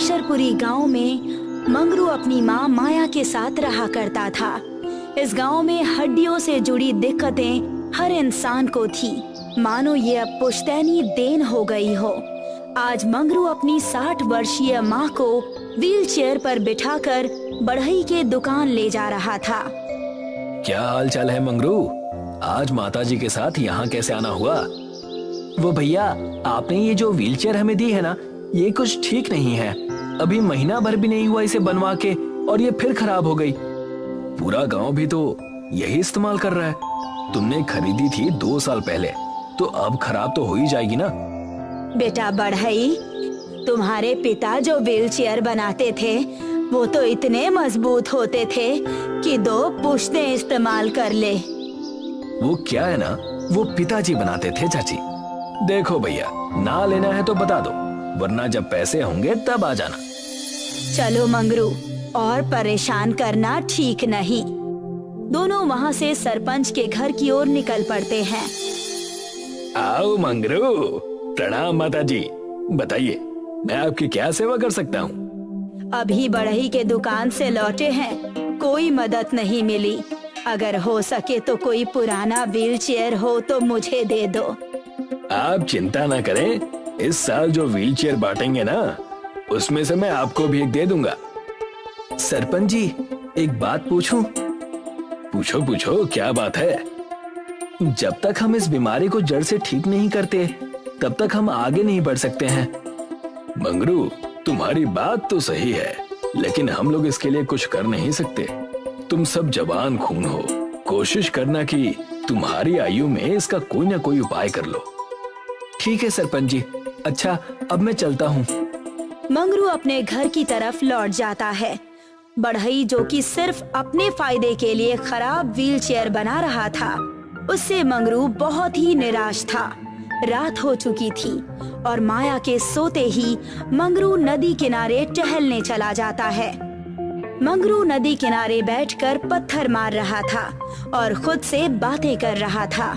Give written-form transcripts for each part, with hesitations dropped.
अक्षरपुरी गांव में मंगरू अपनी माँ माया के साथ रहा करता था। इस गांव में हड्डियों से जुड़ी दिक्कतें हर इंसान को थी, मानो ये अब पुश्तैनी देन हो गई हो। आज मंगरू अपनी 60 वर्षीय माँ को व्हील चेयर पर बिठाकर बढ़ई के दुकान ले जा रहा था। क्या हाल चाल है मंगरू? आज माताजी के साथ यहाँ कैसे आना हुआ? वो भैया, आपने ये जो व्हील चेयर हमें दी है ना, ये कुछ ठीक नहीं है। अभी महीना भर भी नहीं हुआ इसे बनवा के और ये फिर खराब हो गई। पूरा गांव भी तो यही इस्तेमाल कर रहा है। तुमने खरीदी थी 2 साल पहले, तो अब खराब तो हो ही जाएगी ना। बेटा बढ़ई, तुम्हारे पिता जो व्हील चेयर बनाते थे वो तो इतने मजबूत होते थे कि 2 पुश्तें इस्तेमाल कर ले। वो क्या है ना, वो पिताजी बनाते थे चाची। देखो भैया, ना लेना है तो बता दो, वरना जब पैसे होंगे तब आ जाना। चलो मंगरू, और परेशान करना ठीक नहीं। दोनों वहाँ से सरपंच के घर की ओर निकल पड़ते हैं। आओ मंगरू, प्रणाम माताजी। बताइए, मैं आपकी क्या सेवा कर सकता हूँ? अभी बढ़ई के दुकान से लौटे हैं, कोई मदद नहीं मिली। अगर हो सके तो कोई पुराना व्हील चेयर हो तो मुझे दे दो। आप चिंता ना करें, इस साल जो व्हील चेयर बांटेंगे ना, उसमें से मैं आपको भी एक दे दूंगा। सरपंच जी, एक बात पूछूं? पूछो पूछो, क्या बात है? जब तक हम इस बीमारी को जड़ से ठीक नहीं करते, तब तक हम आगे नहीं बढ़ सकते हैं। मंगरू, तुम्हारी बात तो सही है, लेकिन हम लोग इसके लिए कुछ कर नहीं सकते। तुम सब जवान खून हो, कोशिश करना कि तुम्हारी आयु में इसका कोई ना कोई उपाय कर लो। ठीक है सरपंच जी, अच्छा अब मैं चलता हूँ। मंगरू अपने घर की तरफ लौट जाता है। बढ़ई, जो कि सिर्फ अपने फायदे के लिए खराब व्हील चेयर बना रहा था, उससे मंगरू बहुत ही निराश था। रात हो चुकी थी और माया के सोते ही मंगरू नदी किनारे टहलने चला जाता है। मंगरू नदी किनारे बैठकर पत्थर मार रहा था और खुद से बातें कर रहा था।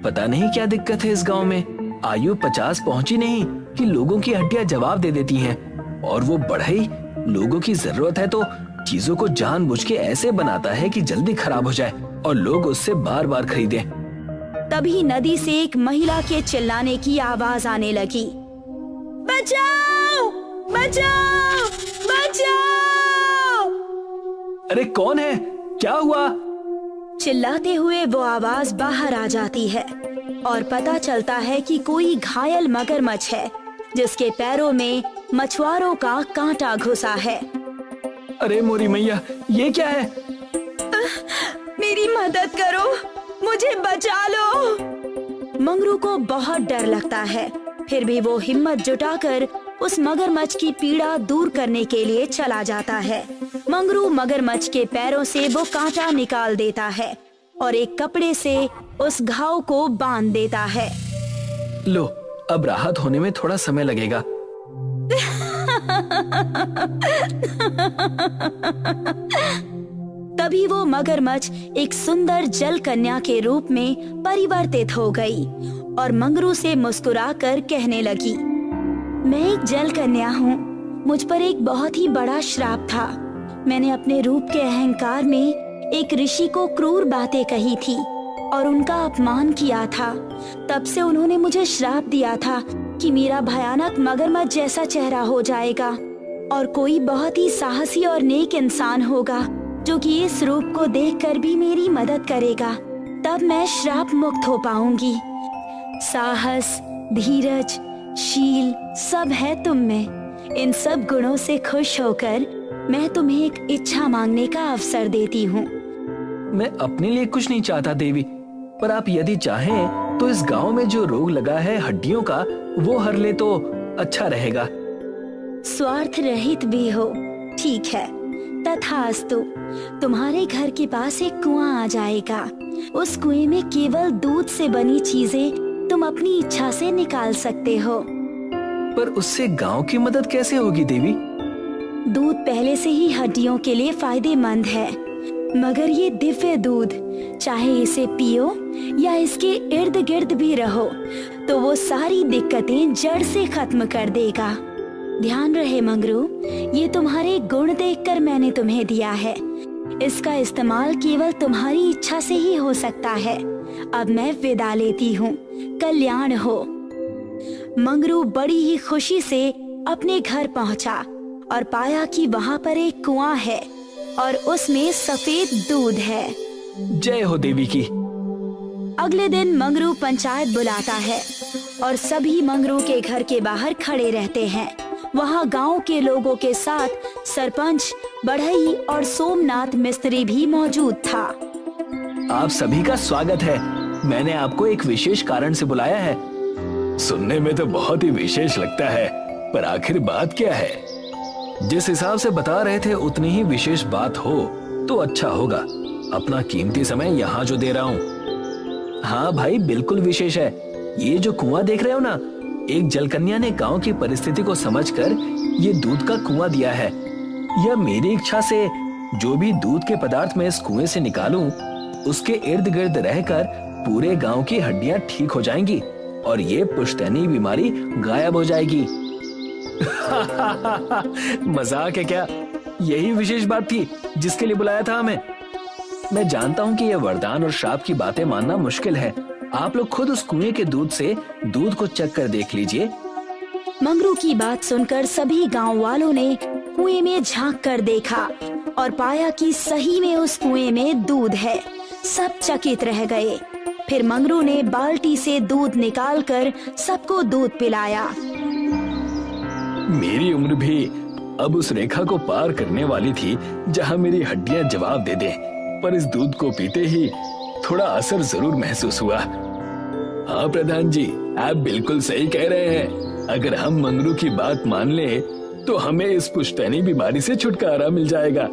पता नहीं क्या दिक्कत है इस गांव में। आयु 50 पहुंची नहीं कि लोगों की हड्डियां जवाब दे देती हैं, और वो बढ़ई लोगों की जरूरत है तो चीजों को जानबूझ के ऐसे बनाता है कि जल्दी खराब हो जाए और लोग उससे बार बार खरीदें। तभी नदी से एक महिला के चिल्लाने की आवाज आने लगी। बचाओ! बचाओ! बचाओ! अरे कौन है? क्या हुआ? चिल्लाते हुए वो आवाज बाहर आ जाती है और पता चलता है कि कोई घायल मगरमच्छ है, जिसके पैरों में मछुआरों का कांटा घुसा है। अरे मोरी मैया, ये क्या है? मेरी मदद करो, मुझे बचा लो। मंगरू को बहुत डर लगता है, फिर भी वो हिम्मत जुटाकर उस मगरमच्छ की पीड़ा दूर करने के लिए चला जाता है। मंगरू मगरमच्छ के पैरों से वो कांटा निकाल देता है और एक कपड़े से उस घाव को बांध देता है। लो, अब राहत होने में थोड़ा समय लगेगा। तभी वो मगरमच्छ एक सुंदर जल कन्या के रूप में परिवर्तित हो गई और मंगरू से मुस्कुराकर कहने लगी, मैं एक जल कन्या हूँ। मुझ पर एक बहुत ही बड़ा श्राप था। मैंने अपने रूप के अहंकार में एक ऋषि को क्रूर बातें कही थी और उनका अपमान किया था। तब से उन्होंने मुझे श्राप दिया था कि मेरा भयानक मगरमच्छ जैसा चेहरा हो जाएगा और कोई बहुत ही साहसी और नेक इंसान होगा जो कि इस रूप को देखकर भी मेरी मदद करेगा। तब मैं श्राप मुक्त हो पाऊंगी। साहस, धीरज, शील सब है तुम में। इन सब गुणों से खुश होकर मैं तुम्हें एक इच्छा मांगने का अवसर देती हूँ। मैं अपने लिए कुछ नहीं चाहता देवी, पर आप यदि चाहें तो इस गांव में जो रोग लगा है हड्डियों का, वो हर ले तो अच्छा रहेगा। स्वार्थ रहित भी हो, ठीक है, तथास्तु। तुम्हारे घर के पास एक कुआं आ जाएगा। उस कुएं में केवल दूध से बनी चीजें तुम अपनी इच्छा से निकाल सकते हो। पर उससे गांव की मदद कैसे होगी देवी? दूध पहले से ही हड्डियों के लिए फायदेमंद है, मगर ये दिव्य दूध, चाहे इसे पियो या इसके इर्द गिर्द भी रहो, तो वो सारी दिक्कतें जड़ से खत्म कर देगा। ध्यान रहे मंगरू, ये तुम्हारे गुण देखकर मैंने तुम्हें दिया है। इसका इस्तेमाल केवल तुम्हारी इच्छा से ही हो सकता है। अब मैं विदा लेती हूँ। कल्याण हो। मंगरू बड़ी ही खुशी से अपने घर पहुँचा और पाया कि वहाँ पर एक कुआं है और उसमें सफेद दूध है। जय हो देवी की। अगले दिन मंगरू पंचायत बुलाता है और सभी मंगरू के घर के बाहर खड़े रहते हैं। वहाँ गांव के लोगों के साथ सरपंच, बढ़ई और सोमनाथ मिस्त्री भी मौजूद था। आप सभी का स्वागत है। मैंने आपको एक विशेष कारण से बुलाया है। सुनने में तो बहुत ही विशेष लगता है, पर आखिर बात क्या है? जिस हिसाब से बता रहे थे उतनी ही विशेष बात हो तो अच्छा होगा। अपना कीमती समय यहाँ जो दे रहा हूँ। हाँ भाई, बिल्कुल विशेष है। ये जो कुआं देख रहे हो ना, एक जलकन्या ने गांव की परिस्थिति को समझकर ये दूध का कुआं दिया है। यह मेरी इच्छा से जो भी दूध के पदार्थ मैं इस कुएं से निकालूं, उसके इर्द गिर्द रहकर पूरे गांव की हड्डियां ठीक हो जाएंगी और ये पुश्तैनी बीमारी गायब हो जाएगी। मजाक है क्या? यही विशेष बात थी जिसके लिए बुलाया था हमें। मैं जानता हूँ कि यह वरदान और श्राप की बातें मानना मुश्किल है। आप लोग खुद उस कुएं के दूध से दूध को चख कर देख लीजिए। मंगरू की बात सुनकर सभी गांव वालों ने कुएं में झांक कर देखा और पाया कि सही में उस कुएं में दूध है। सब चकित रह गए। फिर मंगरू ने बाल्टी से दूध निकालकर सबको दूध पिलाया। मेरी उम्र भी अब उस रेखा को पार करने वाली थी जहां मेरी हड्डियां जवाब दे दें, पर इस दूध को पीते ही थोड़ा असर जरूर महसूस हुआ। हाँ प्रधान जी, आप बिल्कुल सही कह रहे हैं। अगर हम मंगरू की बात मान ले तो हमें इस पुश्तैनी बीमारी से छुटकारा मिल जाएगा।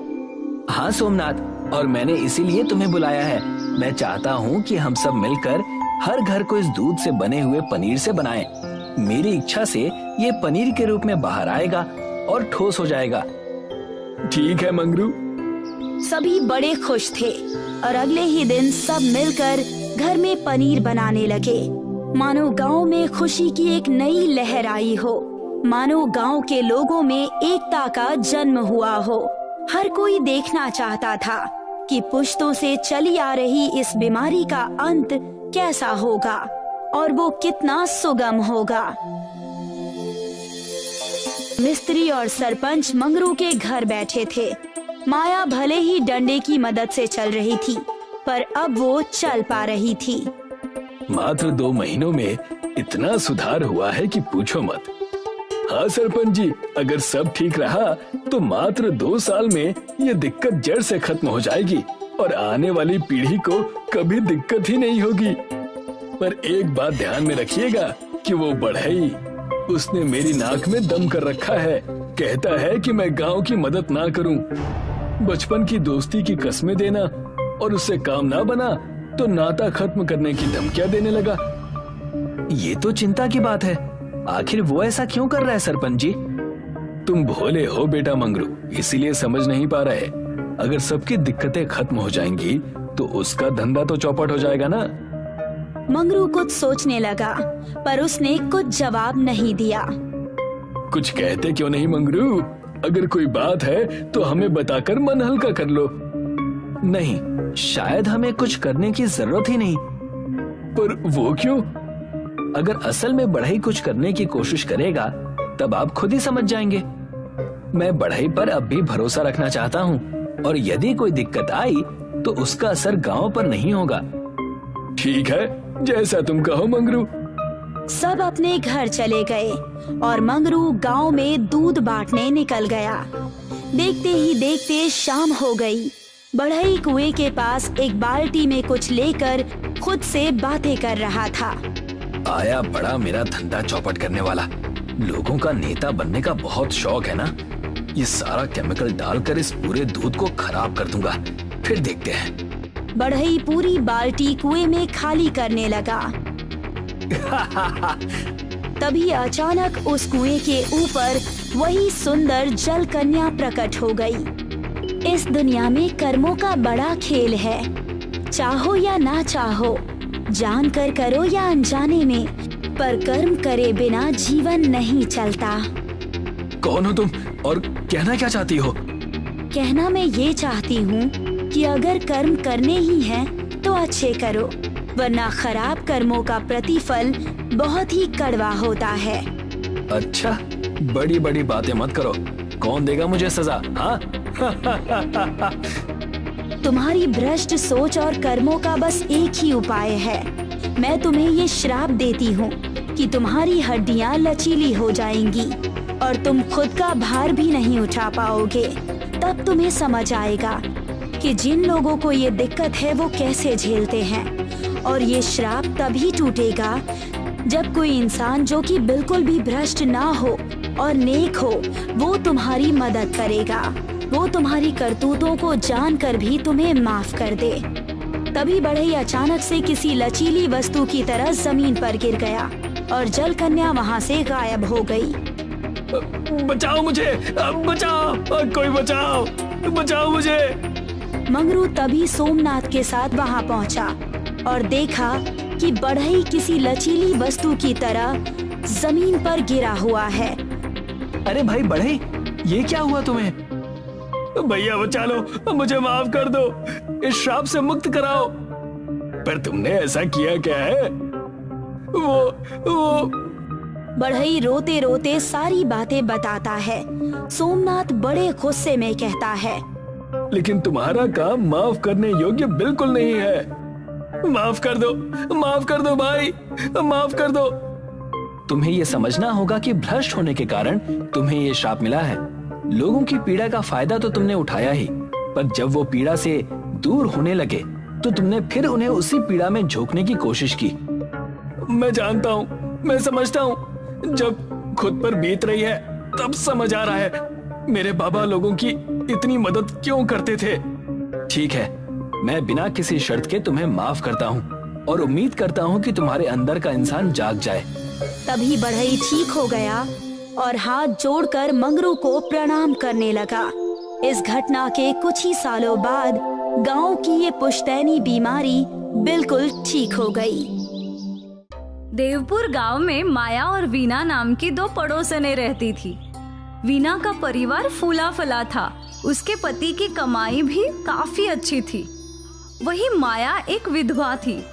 हाँ सोमनाथ, और मैंने इसीलिए तुम्हें बुलाया है। मैं चाहता हूँ कि हम सब मिलकर हर घर को इस दूध से बने हुए पनीर से बनाएं। मेरी इच्छा से ये पनीर के रूप में बाहर आएगा और ठोस हो जाएगा। ठीक है मंगरू। सभी बड़े खुश थे और अगले ही दिन सब मिलकर घर में पनीर बनाने लगे। मानो गांव में खुशी की एक नई लहर आई हो। मानो गांव के लोगों में एकता का जन्म हुआ हो। हर कोई देखना चाहता था कि पुश्तों से चली आ रही इस बीमारी का अंत कैसा होगा और वो कितना सुगम होगा। मिस्त्री और सरपंच मंगरू के घर बैठे थे। माया भले ही डंडे की मदद से चल रही थी, पर अब वो चल पा रही थी। मात्र 2 महीनों में इतना सुधार हुआ है कि पूछो मत। हाँ सरपंच जी, अगर सब ठीक रहा तो मात्र 2 साल में ये दिक्कत जड़ से खत्म हो जाएगी और आने वाली पीढ़ी को कभी दिक्कत ही नहीं होगी। पर एक बात ध्यान में रखिएगा कि वो बढ़ई, उसने मेरी नाक में दम कर रखा है। कहता है कि मैं गांव की मदद ना करूं। बचपन की दोस्ती की कस्में देना और उससे काम ना बना तो नाता खत्म करने की धमकियां देने लगा। ये तो चिंता की बात है। आखिर वो ऐसा क्यों कर रहा है सरपंच जी? तुम भोले हो बेटा मंगरू, इसीलिए समझ नहीं पा रहे। अगर सबकी दिक्कतें खत्म हो जाएंगी तो उसका धंधा तो चौपट हो जाएगा ना। मंगरू कुछ सोचने लगा, पर उसने कुछ जवाब नहीं दिया। कुछ कहते क्यों नहीं मंगरू? अगर कोई बात है तो हमें बताकर मन हल्का कर लो। नहीं, शायद हमें कुछ करने की जरूरत ही नहीं। पर वो क्यों? अगर असल में बढ़ई कुछ करने की कोशिश करेगा तब आप खुद ही समझ जाएंगे। मैं बढ़ई पर अब भी भरोसा रखना चाहता हूँ और यदि कोई दिक्कत आई तो उसका असर गांव पर नहीं होगा। ठीक है, जैसा तुम कहो मंगरू। सब अपने घर चले गए और मंगरू गांव में दूध बांटने निकल गया। देखते ही देखते शाम हो गई। बढ़ई कुएं के पास एक बाल्टी में कुछ लेकर खुद से बातें कर रहा था। आया बड़ा मेरा धंधा चौपट करने वाला। लोगों का नेता बनने का बहुत शौक है ना। ये सारा केमिकल डालकर इस पूरे दूध को खराब कर दूंगा, फिर देखते हैं। बढ़ई पूरी बाल्टी कुएं में खाली करने लगा। तभी अचानक उस कुएं के ऊपर वही सुंदर जल कन्या प्रकट हो गई। इस दुनिया में कर्मों का बड़ा खेल है। चाहो या ना चाहो, जान कर करो या अनजाने में, पर कर्म करे बिना जीवन नहीं चलता। कौन हो तुम और कहना क्या चाहती हो? कहना मैं ये चाहती हूँ कि अगर कर्म करने ही हैं तो अच्छे करो, वरना खराब कर्मों का प्रतिफल बहुत ही कड़वा होता है। अच्छा, बड़ी बड़ी बातें मत करो। कौन देगा मुझे सजा? हाँ? तुम्हारी भ्रष्ट सोच और कर्मों का बस एक ही उपाय है। मैं तुम्हें ये श्राप देती हूँ कि तुम्हारी हड्डियाँ लचीली हो जाएंगी और तुम खुद का भार भी नहीं उठा पाओगे। तब तुम्हें समझ आएगा कि जिन लोगों को ये दिक्कत है वो कैसे झेलते हैं। और ये श्राप तभी टूटेगा जब कोई इंसान जो कि बिल्कुल भी भ्रष्ट ना हो और नेक हो, वो तुम्हारी मदद करेगा। वो तुम्हारी करतूतों को जानकर भी तुम्हें माफ कर दे। तभी बढ़ई अचानक से किसी लचीली वस्तु की तरह जमीन पर गिर गया और जल कन्या वहाँ से गायब हो गई। बचाओ मुझे, बचाओ, कोई बचाओ, बचाओ मुझे। मंगरू तभी सोमनाथ के साथ वहाँ पहुँचा और देखा कि बढ़ई किसी लचीली वस्तु की तरह जमीन पर गिरा हुआ है। अरे भाई बढ़ई, ये क्या हुआ तुम्हें? भैया बचा लो, मुझे माफ कर दो, इस श्राप से मुक्त कराओ। पर तुमने ऐसा किया क्या है? वो बढ़ई रोते रोते सारी बातें बताता है। सोमनाथ बड़े गुस्से में कहता है, लेकिन तुम्हारा काम माफ करने योग्य बिल्कुल नहीं है। माफ कर दो, माफ कर दो भाई, माफ कर दो। तुम्हें ये समझना होगा कि भ्रष्ट होने के कारण तुम्हें ये श्राप मिला है। लोगों की पीड़ा का फायदा तो तुमने उठाया ही, पर जब वो पीड़ा से दूर होने लगे तो तुमने फिर उन्हें उसी पीड़ा में झोंकने की कोशिश की। मैं जानता हूँ, मैं समझता हूँ, जब खुद पर बीत रही है तब समझ आ रहा है मेरे बाबा लोगों की इतनी मदद क्यों करते थे। ठीक है, मैं बिना किसी शर्त के तुम्हें माफ करता हूँ और उम्मीद करता हूँ कि तुम्हारे अंदर का इंसान जाग जाए। तभी बढ़ई ठीक हो गया और हाथ जोड़कर मंगरू को प्रणाम करने लगा। इस घटना के कुछ ही सालों बाद गांव की ये पुश्तैनी बीमारी बिल्कुल ठीक हो गई। देवपुर गांव में माया और वीना नाम की दो पड़ोसनें रहती थी। वीना का परिवार फूला फला था, उसके पति की कमाई भी काफी अच्छी थी। वही माया एक विधवा थी।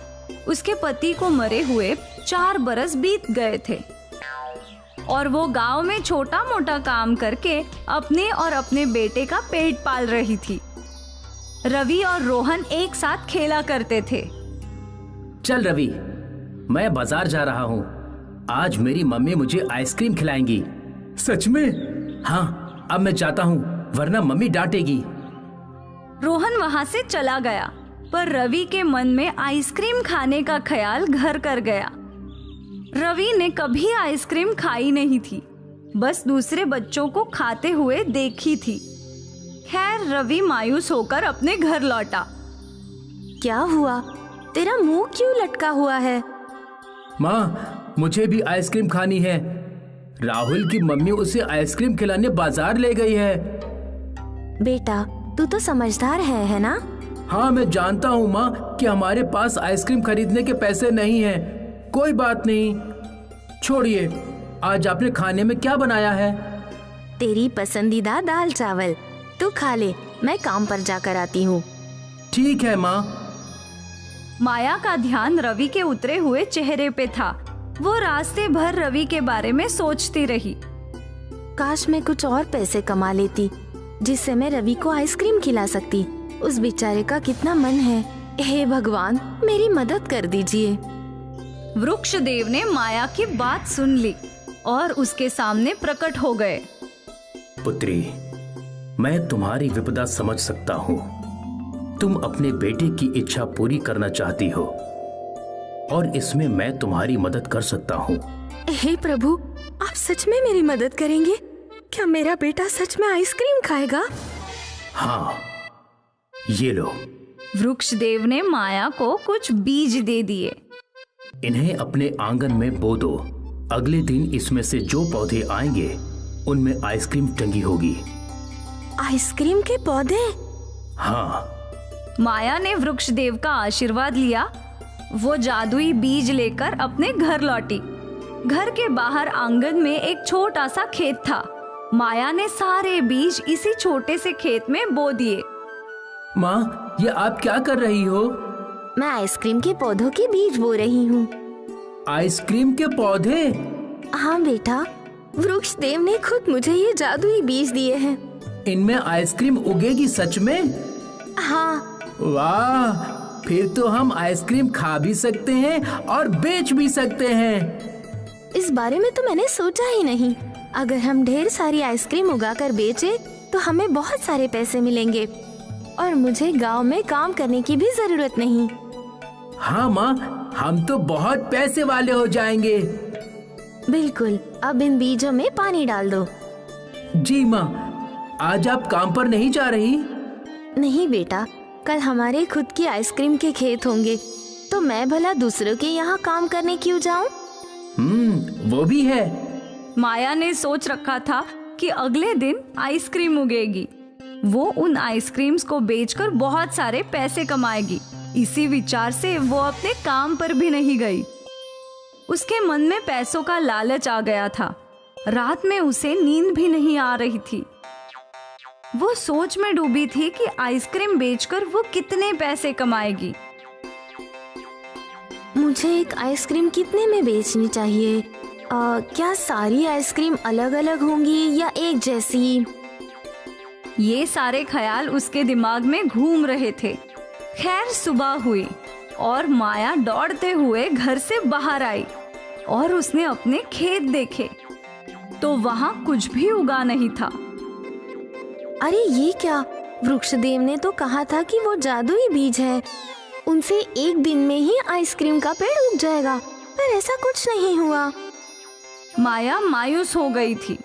उसके पति को मरे हुए 4 बरस बीत गए थे और वो गांव में छोटा मोटा काम करके अपने और अपने बेटे का पेट पाल रही थी। रवि और रोहन एक साथ खेला करते थे। चल रवि, मैं बाजार जा रहा हूँ, आज मेरी मम्मी मुझे आइसक्रीम खिलाएंगी। सच में? हाँ, अब मैं जाता हूँ वरना मम्मी डांटेगी। रोहन वहाँ से चला गया, पर रवि के मन में आइसक्रीम खाने का ख्याल घर कर गया। रवि ने कभी आइसक्रीम खाई नहीं थी, बस दूसरे बच्चों को खाते हुए देखी थी। खैर, रवि मायूस होकर अपने घर लौटा। क्या हुआ? तेरा मुंह क्यों लटका हुआ है? माँ, मुझे भी आइसक्रीम खानी है। राहुल की मम्मी उसे आइसक्रीम खिलाने बाजार ले गई है। बेटा, तू तो समझदार है ना? हाँ, मैं जानता हूँ माँ कि हमारे पास आइसक्रीम खरीदने के पैसे नहीं हैं। कोई बात नहीं, छोड़िए। आज आपने खाने में क्या बनाया है? तेरी पसंदीदा दाल चावल। तू खा ले, मैं काम पर जाकर आती हूँ। ठीक है माँ। माया का ध्यान रवि के उतरे हुए चेहरे पे था। वो रास्ते भर रवि के बारे में सोचती रही। काश मैं कुछ और पैसे कमा लेती जिससे मैं रवि को आइसक्रीम खिला सकती। उस बेचारे का कितना मन है। हे भगवान, मेरी मदद कर दीजिए। वृक्षदेव ने माया की बात सुन ली और उसके सामने प्रकट हो गए। पुत्री, मैं तुम्हारी विपदा समझ सकता हूँ। तुम अपने बेटे की इच्छा पूरी करना चाहती हो और इसमें मैं तुम्हारी मदद कर सकता हूँ। हे प्रभु, आप सच में मेरी मदद करेंगे? क्या मेरा बेटा सच में आइसक्रीम खाएगा? हाँ, ये लो। वृक्षदेव ने माया को कुछ बीज दे दिए। इन्हें अपने आंगन में बो दो। अगले दिन इसमें से जो पौधे आएंगे उनमें आइसक्रीम टंगी होगी। आइसक्रीम के पौधे? हाँ। माया ने वृक्षदेव का आशीर्वाद लिया। वो जादुई बीज लेकर अपने घर लौटी। घर के बाहर आंगन में एक छोटा सा खेत था। माया ने सारे बीज इसी छोटे से खेत में बो दिए। माँ, ये आप क्या कर रही हो? मैं आइसक्रीम के पौधों के बीज बो रही हूँ। आइसक्रीम के पौधे? हाँ बेटा, वृक्ष देव ने खुद मुझे ये जादुई बीज दिए हैं। इनमें आइसक्रीम उगेगी सच में? हाँ। वाह, फिर तो हम आइसक्रीम खा भी सकते हैं और बेच भी सकते हैं। इस बारे में तो मैंने सोचा ही नहीं। अगर हम ढेर सारी आइसक्रीम उगाकर बेचे तो हमें बहुत सारे पैसे मिलेंगे और मुझे गांव में काम करने की भी जरूरत नहीं। हाँ माँ, हम तो बहुत पैसे वाले हो जाएंगे। बिल्कुल, अब इन बीजों में पानी डाल दो। जी माँ। आज आप काम पर नहीं जा रही? नहीं बेटा, कल हमारे खुद की आइसक्रीम के खेत होंगे, तो मैं भला दूसरों के यहाँ काम करने क्यों जाऊँ? वो भी है। माया ने सोच रखा था कि अगले दिन आइसक्रीम उगेगी। वो उन आइसक्रीम्स को बेचकर बहुत सारे पैसे कमाएगी। इसी विचार से वो अपने काम पर भी नहीं गई। उसके मन में पैसों का लालच आ गया था। रात में उसे नींद भी नहीं आ रही थी। वो सोच में डूबी थी कि आइसक्रीम बेचकर वो कितने पैसे कमाएगी। मुझे एक आइसक्रीम कितने में बेचनी चाहिए? क्या सारी आइसक्रीम अलग अलग होंगी या एक जैसी? ये सारे ख्याल उसके दिमाग में घूम रहे थे। खैर, सुबह हुई और माया दौड़ते हुए घर से बाहर आई और उसने अपने खेत देखे तो वहाँ कुछ भी उगा नहीं था। अरे ये क्या? वृक्षदेव ने तो कहा था कि वो जादुई बीज है, उनसे एक दिन में ही आइसक्रीम का पेड़ उग जाएगा, पर ऐसा कुछ नहीं हुआ। माया मायूस हो गई थी।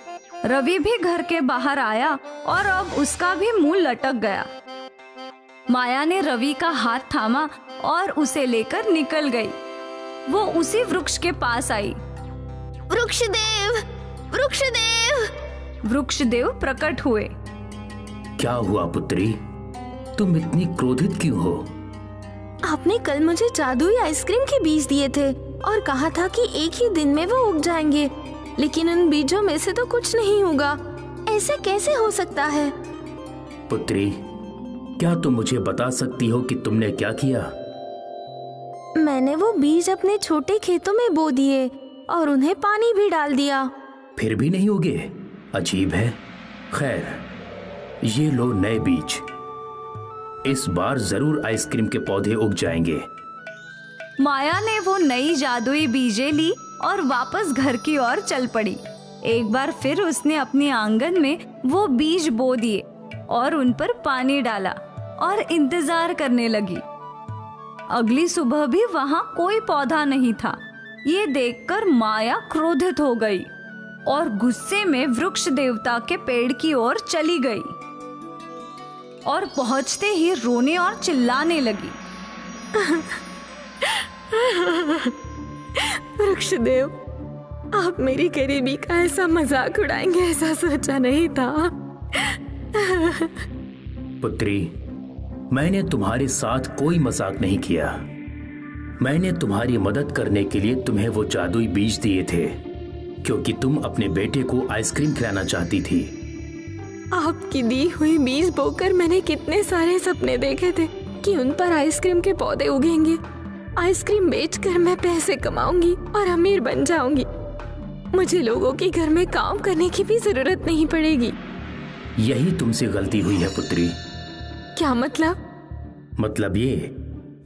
रवि भी घर के बाहर आया और अब उसका भी मुंह लटक गया। माया ने रवि का हाथ थामा और उसे लेकर निकल गई। वो उसी वृक्ष के पास आई। वृक्षदेव, वृक्षदेव! वृक्षदेव प्रकट हुए। क्या हुआ पुत्री? तुम इतनी क्रोधित क्यों हो? आपने कल मुझे जादुई आइसक्रीम के बीज दिए थे और कहा था कि एक ही दिन में वो उग जाएंगे, लेकिन उन बीजों में से तो कुछ नहीं उगा। ऐसे कैसे हो सकता है? पुत्री, क्या तुम मुझे बता सकती हो कि तुमने क्या किया? मैंने वो बीज अपने छोटे खेतों में बो दिए और उन्हें पानी भी डाल दिया। फिर भी नहीं उगे? अजीब है। खैर, ये लो नए बीज। इस बार जरूर आइसक्रीम के पौधे उग जाएंगे। माया ने वो नई जादुई बीजें ली और वापस घर की ओर चल पड़ी। एक बार फिर उसने अपने आंगन में वो बीज बो दिए और उन पर पानी डाला और इंतजार करने लगी। अगली सुबह भी वहां कोई पौधा नहीं था। ये देखकर माया क्रोधित हो गई और गुस्से में वृक्ष देवता के पेड़ की ओर चली गई और पहुंचते ही रोने और चिल्लाने लगी। वृक्षदेव, आप मेरी गरीबी का ऐसा मजाक उड़ाएंगे ऐसा सोचा नहीं था। पुत्री, मैंने तुम्हारे साथ कोई मजाक नहीं किया। मैंने तुम्हारी मदद करने के लिए तुम्हें वो जादुई बीज दिए थे, क्योंकि तुम अपने बेटे को आइसक्रीम खिलाना चाहती थी। आपकी दी हुई बीज बोकर मैंने कितने सारे सपने देखे थे कि उन पर आइसक्रीम के पौधे उगेंगे। आइसक्रीम बेचकर मैं पैसे कमाऊंगी और अमीर बन जाऊंगी। मुझे लोगों के घर में काम करने की भी जरूरत नहीं पड़ेगी। यही तुमसे गलती हुई है पुत्री। क्या मतलब? मतलब ये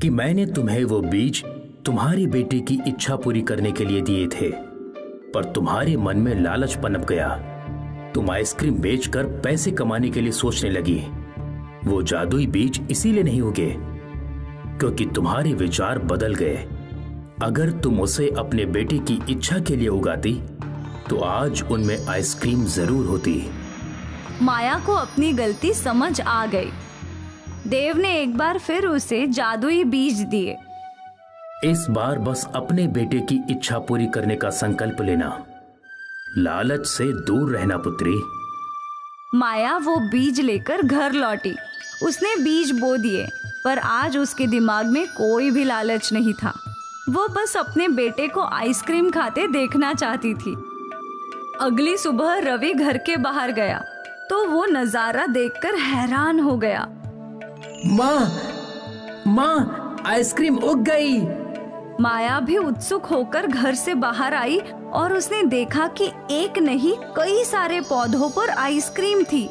कि मैंने तुम्हें वो बीज तुम्हारे बेटे की इच्छा पूरी करने के लिए दिए थे, पर तुम्हारे मन में लालच पनप गया। तुम आइसक्रीम बेचकर पैसे कमाने के लिए सोचने लगी। वो जादुई बीज इसीलिए नहीं उगे क्योंकि तुम्हारे विचार बदल गए। अगर तुम उसे अपने बेटे की इच्छा के लिए उगाती तो आज उनमें आइसक्रीम जरूर होती। माया को अपनी गलती समझ आ गई। देव ने एक बार फिर उसे जादुई बीज दिए। इस बार बस अपने बेटे की इच्छा पूरी करने का संकल्प लेना, लालच से दूर रहना पुत्री। माया वो बीज लेकर घर लौटी। उसने बीज बो दिए, पर आज उसके दिमाग में कोई भी लालच नहीं था। वो बस अपने बेटे को आइसक्रीम खाते देखना चाहती थी। अगली सुबह रवि घर के बाहर गया तो वो नजारा देखकर हैरान हो गया। माँ, आइसक्रीम उग गई। माया भी उत्सुक होकर घर से बाहर आई और उसने देखा कि एक नहीं कई सारे पौधों पर आइसक्रीम थी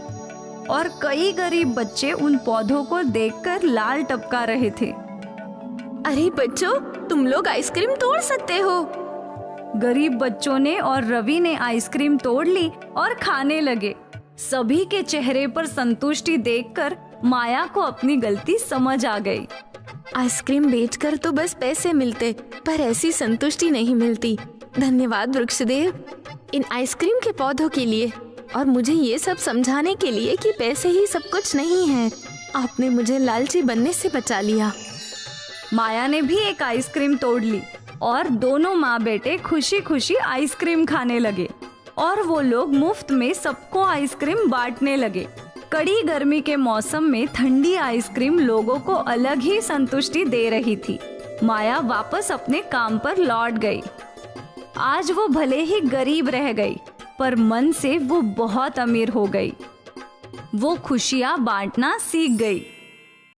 और कई गरीब बच्चे उन पौधों को देखकर लाल टपका रहे थे। अरे बच्चों, तुम लोग आइसक्रीम तोड़ सकते हो। गरीब बच्चों ने और रवि ने आइसक्रीम तोड़ ली और खाने लगे। सभी के चेहरे पर संतुष्टि देखकर माया को अपनी गलती समझ आ गई। आइसक्रीम बेचकर तो बस पैसे मिलते, पर ऐसी संतुष्टि नहीं मिलती। धन्यवाद वृक्षदेव, इन आइसक्रीम के पौधों के लिए और मुझे ये सब समझाने के लिए कि पैसे ही सब कुछ नहीं है। आपने मुझे लालची बनने से बचा लिया। माया ने भी एक आइसक्रीम तोड़ ली और दोनों माँ बेटे खुशी खुशी आइसक्रीम खाने लगे और वो लोग मुफ्त में सबको आइसक्रीम बांटने लगे। कड़ी गर्मी के मौसम में ठंडी आइसक्रीम लोगों को अलग ही संतुष्टि दे रही थी। माया वापस अपने काम पर लौट गई। आज वो भले ही गरीब रह गई, पर मन से वो बहुत अमीर हो गई। वो खुशियाँ बांटना सीख गई।